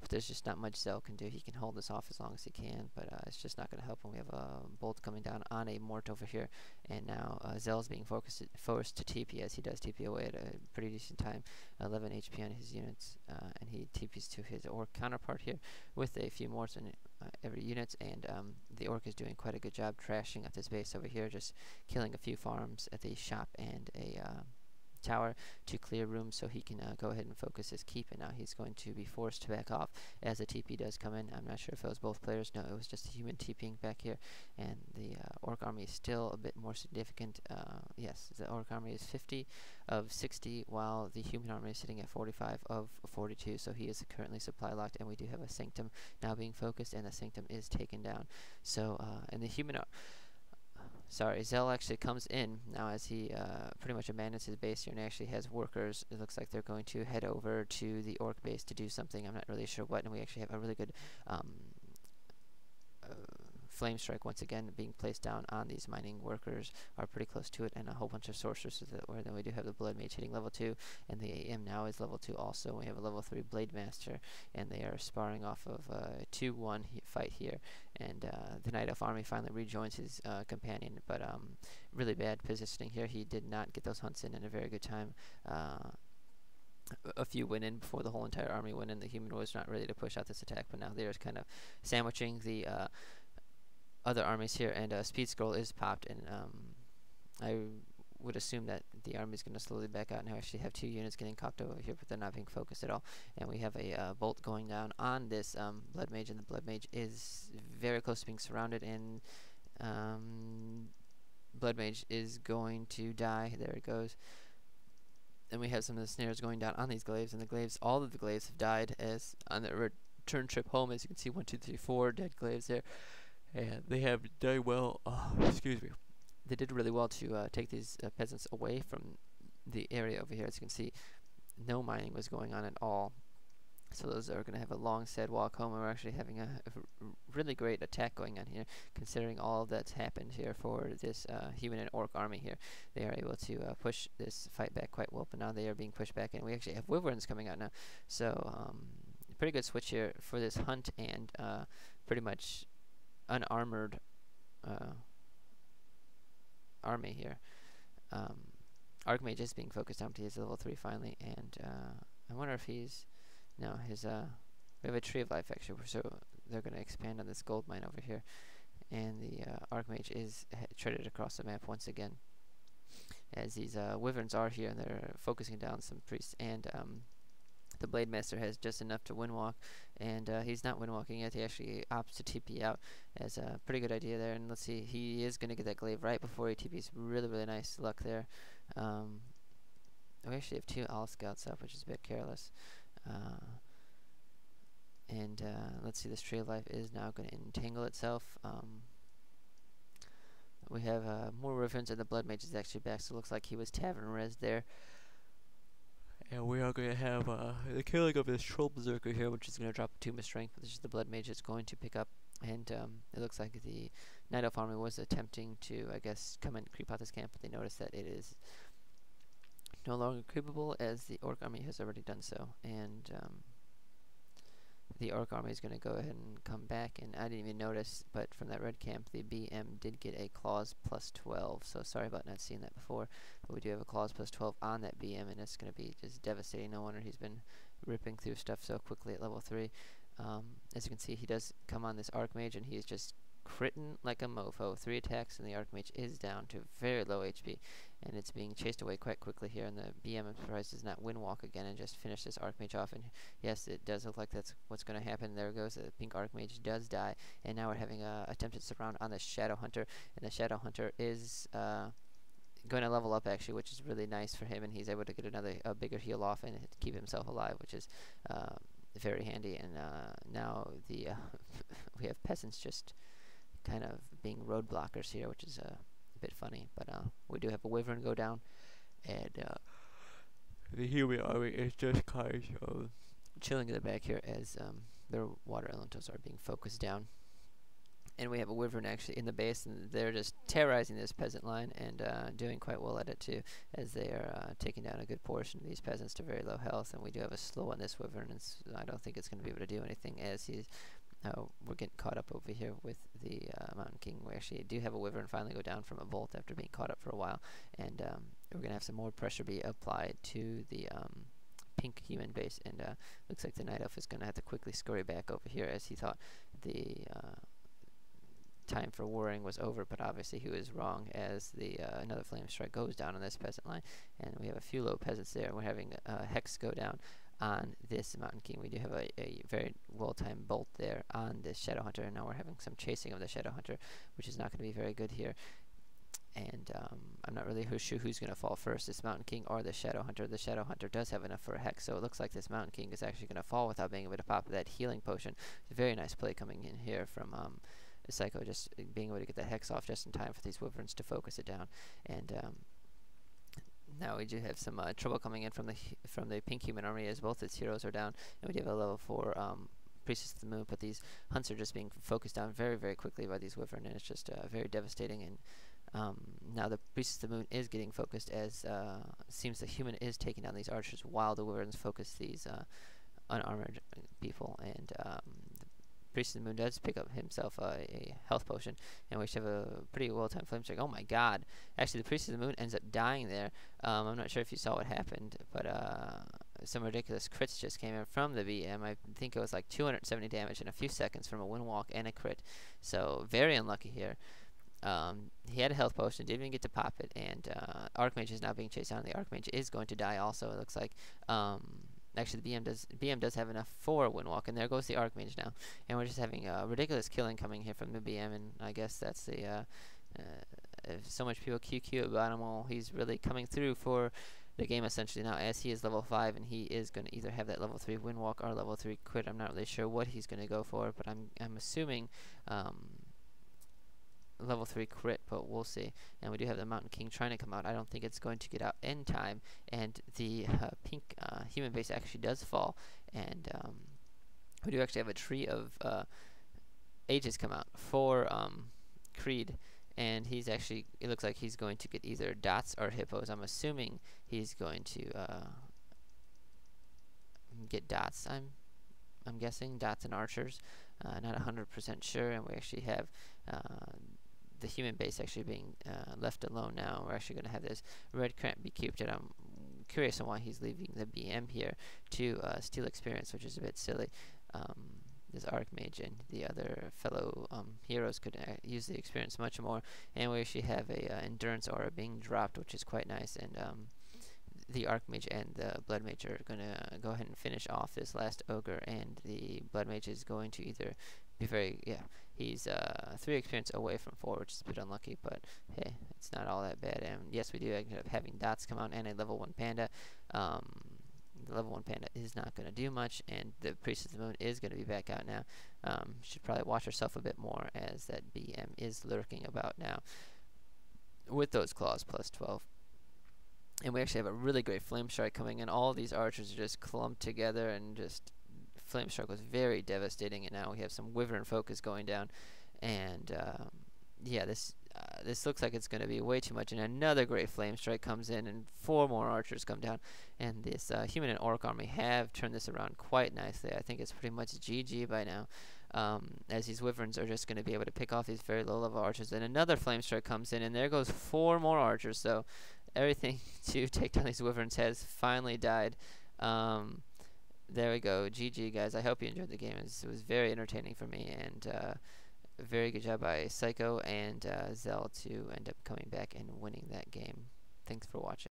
but there's just not much ZeLL can do. He can hold this off as long as he can, but it's just not going to help when we have a bolt coming down on a Mort over here, and now ZeLL is being forced to TP, as he does TP away at a pretty decent time, 11 HP on his units, and he TPs to his Orc counterpart here with a few Morts in every unit, and the Orc is doing quite a good job trashing up this base over here, just killing a few farms at the shop and a tower to clear room so he can go ahead and focus his keep, and now he's going to be forced to back off as the TP does come in. I'm not sure if it was both players. No, it was just a human TPing back here, and the Orc army is still a bit more significant. Yes, the Orc army is 50 of 60, while the human army is sitting at 45 of 42, so he is currently supply locked, and we do have a Sanctum now being focused, and the Sanctum is taken down. So, and the human ZeLL actually comes in now as he pretty much abandons his base here and actually has workers. It looks like they're going to head over to the Orc base to do something. I'm not really sure what, and we actually have a really good flame strike once again being placed down on these mining workers, are pretty close to it, and a whole bunch of sorcerers where then we do have the Blood Mage hitting level 2, and the AM now is level 2 also. We have a level 3 Blade Master, and they are sparring off of a 2-1 fight here, and the Night Elf army finally rejoins his companion, but really bad positioning here. He did not get those hunts in a very good time. A few went in before the whole entire army went in. The human was not ready to push out this attack, but now they're kind of sandwiching the other armies here, and Speed Scroll is popped, and I would assume that the army is going to slowly back out. Now we actually have 2 units getting copped over here, but they're not being focused at all, and we have a bolt going down on this Blood Mage, and the Blood Mage is very close to being surrounded, and Blood Mage is going to die. There it goes. And we have some of the snares going down on these glaives, and the glaives, all of the glaives have died as on the return trip home. As you can see, 1, 2, 3, 4 dead glaives there, and they have done well. Excuse me. They did really well to take these peasants away from the area over here. As you can see, no mining was going on at all. So those are going to have a long, sad walk home, and we're actually having a really great attack going on here, considering all that's happened here for this human and Orc army here. They are able to push this fight back quite well, but now they are being pushed back, and we actually have Wyverns coming out now. So pretty good switch here for this hunt, and pretty much unarmored army here. Archmage is being focused down to his level 3 finally, and I wonder if he's... No, his we have a Tree of Life actually, so they're going to expand on this gold mine over here, and the Archmage is treaded across the map once again, as these Wyverns are here, and they're focusing down some priests, and the Blade Master has just enough to windwalk, and he's not windwalking yet. He actually opts to TP out, as a pretty good idea there, and let's see, he is going to get that glaive right before he TPs. Really, really nice luck there. We actually have 2 Owl Scouts up, which is a bit careless. And let's see, this Tree of Life is now going to entangle itself. We have more Wyverns, and the Blood Mage is actually back, so it looks like he was Tavern Res there. And we are going to have the killing of this Troll Berserker here, which is going to drop a 2 of strength, which is the Blood Mage is going to pick up. And it looks like the Night Elf army was attempting to, I guess, come and creep out this camp, but they noticed that it is no longer creepable, as the Orc army has already done so, and the Orc army is going to go ahead and come back, and I didn't even notice, but from that red camp the BM did get a claws plus 12, so sorry about not seeing that before, but we do have a claws plus 12 on that BM, and it's going to be just devastating. No wonder he's been ripping through stuff so quickly at level 3. As you can see, he does come on this Archmage, and he is just critting like a mofo. 3 attacks, and the Archmage is down to very low HP, and it's being chased away quite quickly here, and the BM, I'm surprised, does not windwalk again and just finish this Archmage off, and yes, it does look like that's what's going to happen. There goes, the pink Archmage does die, and now we're having a attempted surround on the Shadow Hunter, and the Shadow Hunter is going to level up actually, which is really nice for him, and he's able to get a bigger heal off and keep himself alive, which is very handy. And now the we have peasants just kind of being roadblockers here, which is a bit funny, but we do have a Wyvern go down, and the human army is just kind of chilling in the back here as their water elementals are being focused down. And we have a wyvern actually in the base, and they're just terrorizing this peasant line and doing quite well at it too, as they are taking down a good portion of these peasants to very low health. And we do have a slow on this wyvern, and I don't think it's going to be able to do anything, as he's we're getting caught up over here with the Mountain King. We actually do have a wyvern finally go down from a bolt after being caught up for a while, and we're going to have some more pressure be applied to the pink human base, and looks like the Night Elf is going to have to quickly scurry back over here, as he thought the time for warring was over, but obviously he was wrong, as the another flame strike goes down on this peasant line, and we have a few low peasants there. We're having Hex go down on this Mountain King. We do have a very well-timed bolt there on this Shadow Hunter, and now we're having some chasing of the Shadow Hunter, which is not going to be very good here. And I'm not really sure who's going to fall first, this Mountain King or the Shadow Hunter. The Shadow Hunter does have enough for a Hex, so it looks like this Mountain King is actually going to fall without being able to pop that healing potion. It's a very nice play coming in here from PsYkO, just being able to get that Hex off just in time for these wyverns to focus it down. And now we do have some trouble coming in from the pink human army, as both its heroes are down, and we do have a level 4 Priestess of the Moon, but these hunts are just being focused down very, very quickly by these wyvern, and it's just very devastating. And now the Priestess of the Moon is getting focused, as seems the human is taking down these archers while the wyverns focus these unarmored people. And the Priest of the Moon does pick up himself a health potion, and we should have a pretty well-timed flame strike. Oh my god! Actually, the Priest of the Moon ends up dying there. I'm not sure if you saw what happened, but some ridiculous crits just came in from the BM. I think it was like 270 damage in a few seconds from a windwalk and a crit. So very unlucky here. He had a health potion, didn't even get to pop it, and Archmage is now being chased down. The Archmage is going to die also, it looks like. Actually, the BM does have enough for a windwalk, and there goes the Archmage now. And we're just having ridiculous killing coming here from the BM, and I guess that's the if so much people QQ about him, well, he's really coming through for the game essentially now, as he is level 5, and he is going to either have that level 3 windwalk or level 3 crit. I'm not really sure what he's going to go for, but I'm assuming level 3 crit, but we'll see. And we do have the Mountain King trying to come out. I don't think it's going to get out in time, and the pink human base actually does fall, and we do actually have a tree of ages come out for Creed, and he's actually, it looks like he's going to get either dots or hippos. I'm assuming he's going to get dots. I'm guessing dots and archers. Not 100% sure, and we actually have the human base actually being left alone now. We're actually going to have this red cramp be cubed, and I'm curious on why he's leaving the BM here to steal experience, which is a bit silly. This Archmage and the other fellow heroes could use the experience much more, and we actually have a endurance aura being dropped, which is quite nice. And the Archmage and the Blood Mage are going to go ahead and finish off this last ogre, and the Blood Mage is going to either be very, he's 3 experience away from 4, which is a bit unlucky, but hey, it's not all that bad. And yes, we do end up having dots come out and a level 1 panda. The level 1 panda is not going to do much, and the Priest of the Moon is going to be back out now. Should probably watch herself a bit more, as that BM is lurking about now with those claws plus 12. And we actually have a really great flame strike coming in. All these archers are just clumped together, and just flame strike was very devastating. And now we have some wyvern focus going down, and yeah, this looks like it's going to be way too much. And another great flame strike comes in, and 4 more archers come down. And this human and orc army have turned this around quite nicely. I think it's pretty much GG by now, as these wyverns are just going to be able to pick off these very low level archers. And another flame strike comes in, and there goes 4 more archers. So everything to take down these wyverns has finally died. There we go. GG, guys. I hope you enjoyed the game. It was very entertaining for me, and very good job by PsYkO and ZeLL to end up coming back and winning that game. Thanks for watching.